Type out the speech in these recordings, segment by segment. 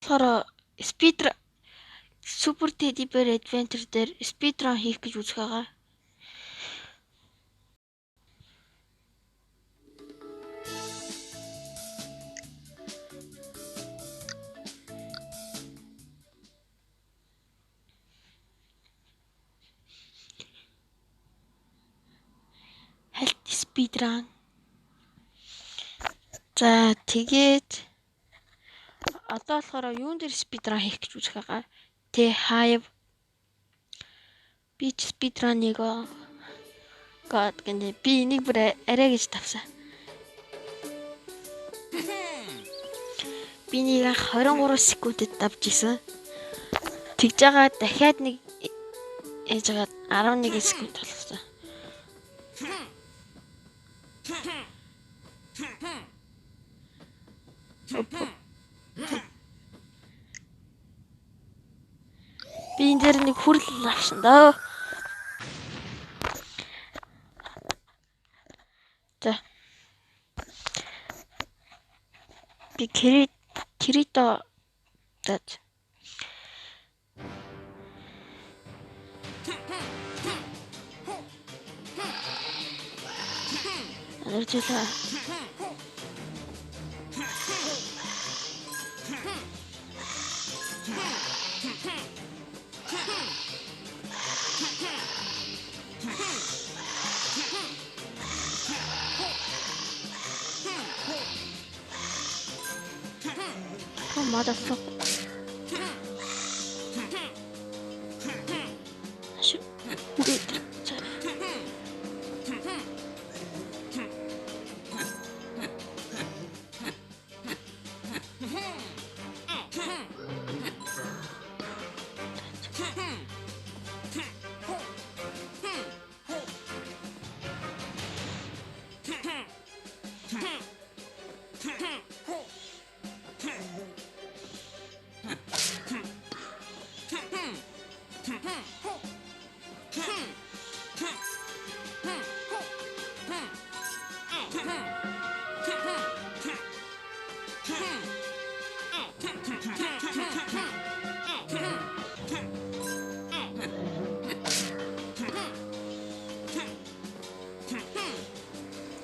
болохоор speedrun Super Teddy Bear Adventure дээр speedrun хийх гэж үзэх байгаа. Хальт speedrun. За тэгээд одоо болохоор юун дээр speedrun хийх гэж үзэх байгаа. Тэ хаяв би speedrun-ыг гад гэнэ би энийг бүр арай гэж тавсан. Би нэг 23 секундэд давж исэн. Тэгж байгаа дахиад нэг ээж байгаа 11 секунд болгосон. Би энэ дээр нэг хүрэл авсан даа. За. Би Кирито дат. Арчилаа. Oh, motherfucker.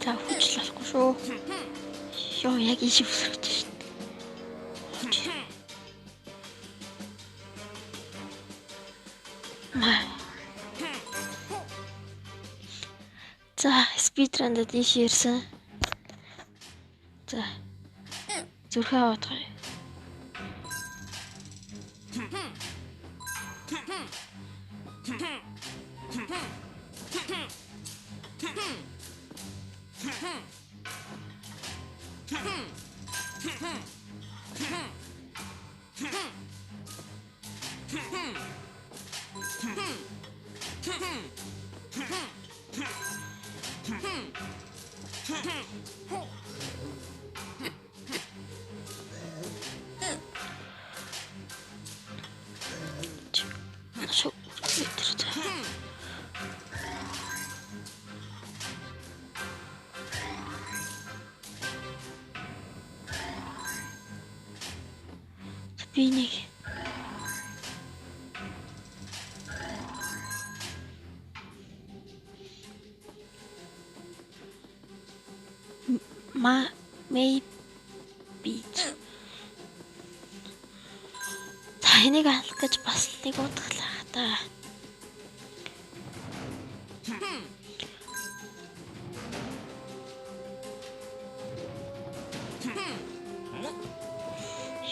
За хүчлэхгүй шүү. Ёо яг ийш өсөрч шин. За speedrun дээр ийш ирсэн. За зүрхээ аваадгаа. Би нэг maybe таныг алах гэж бас нэг удахлаа та.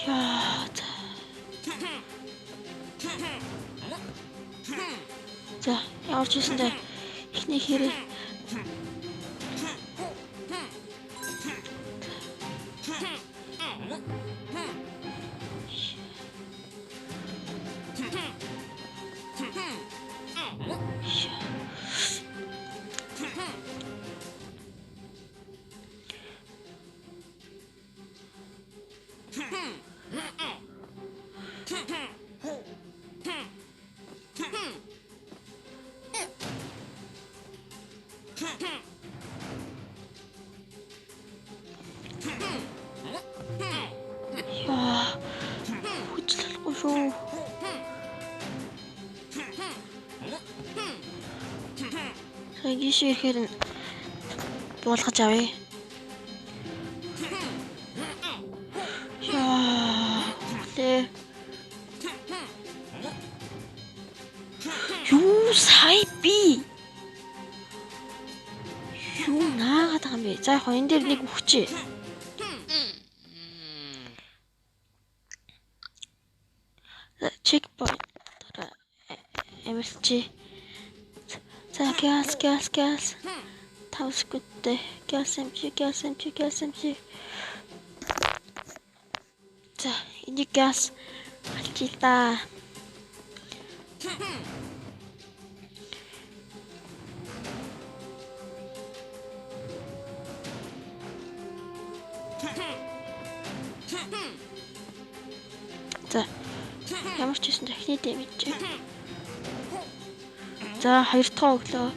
Яа. За, явж ирсэндээ ихний хэрэг шүү. Гişи ирэхээр нь буулгаж авъя. Яа. Юу сая би? Юу наагаад байгаа юм бэ? За яг энэ дээр нэг өгчээ. Чекпоинт эмэрчээ. За газ. 5 секундтэй газ амжи. За энийг газ алчил та. За ямар ч гэсэн техник дэмэж. За 2 дахь өглөө.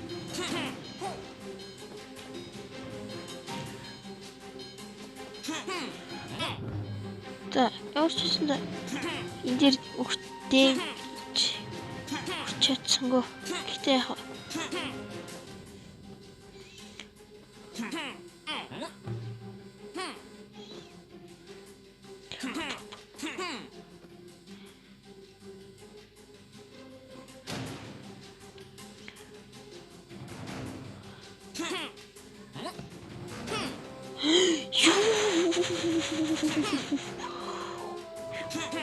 За ямар ч гэсэн энэ дэр өгтөө чадсангүй. Гэтэ яг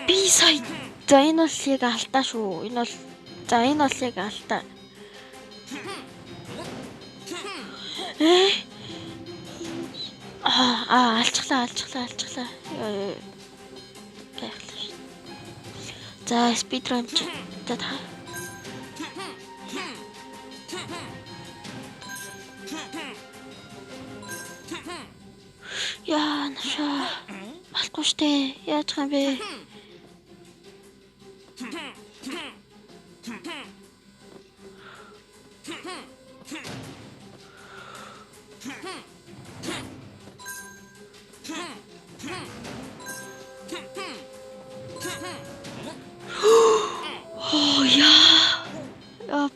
би сая за энэ бол яг алдаа шүү. Энэ бол яг алдаа. Алчглаа. Гайхалтай. За спидран ч та. Яа, наша. Болохгүй штэ. Яаж байгаа юм бэ?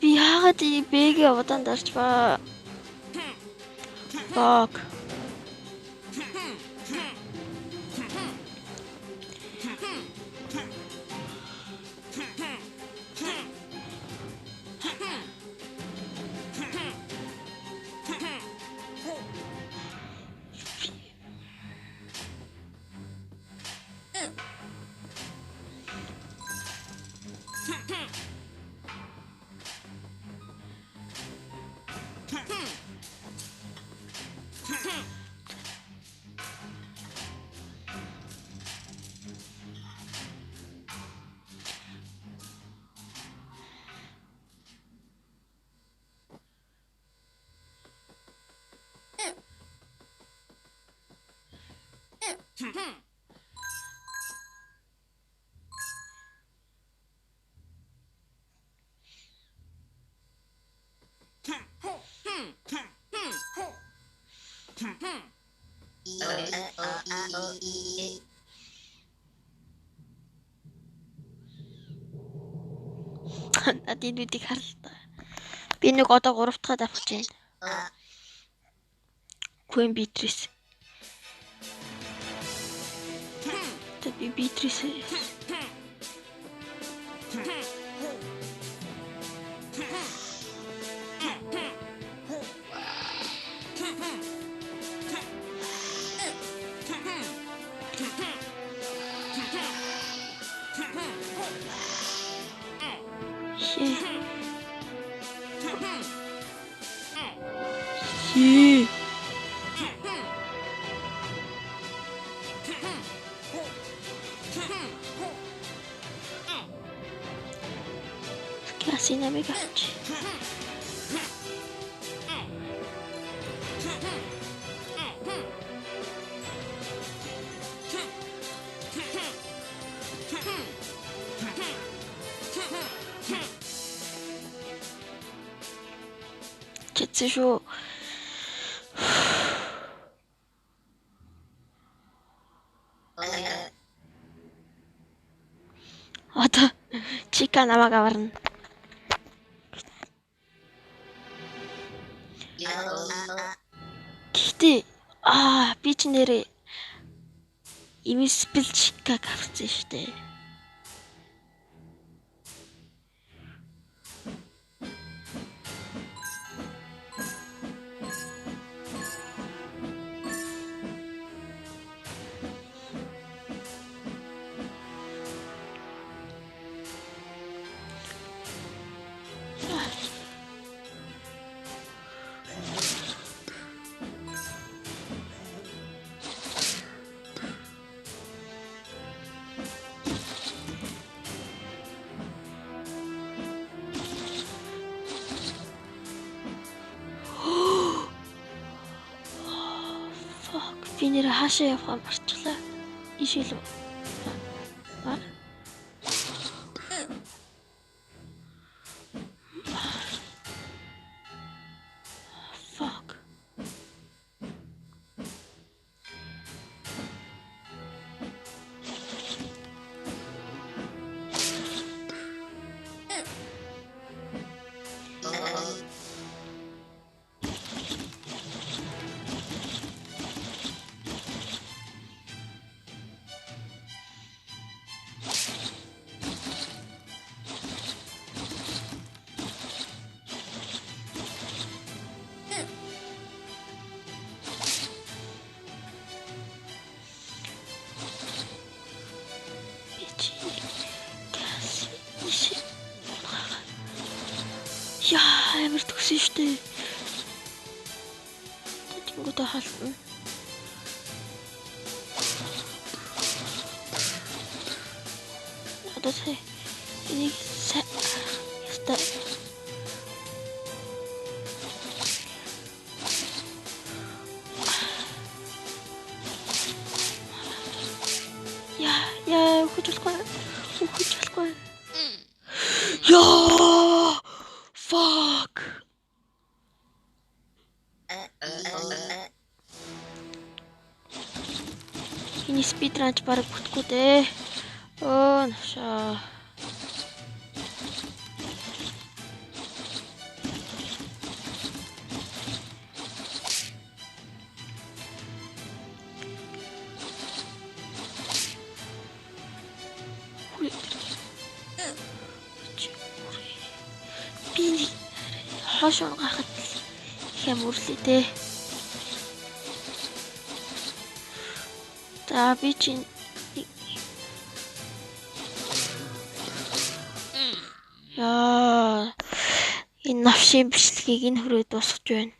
Би яагаад ಈ бэгээ удаан дарч ба. Fuck. Надад үдийг харлаа. Би нэг одоо 3 дахь авах гэж байна. Queen Beatrice. Би Beatrice. Casi navegaste. Qu'est-ce chaud. Одоо Чика намайг аварна. Гэхдээ би ч нэрээ Invisible Чикаг авсан штэ. Би нэр хаашаа явах марчлаа. Ишэл. Fuck. Яа, амар төгсөн штэ. Тэнгүүдээ халтна. Одоо энийг яста. Яа, хөжилгүй. Яа! Fuck. Энэ спидранч бараг бүтггүй дээ. Навшаа. Би хошоо гахад хэм үрлээ дээ. За би чинь яа энэ навшийн бичлэгийг энэ хүрээ дуусгаж байна.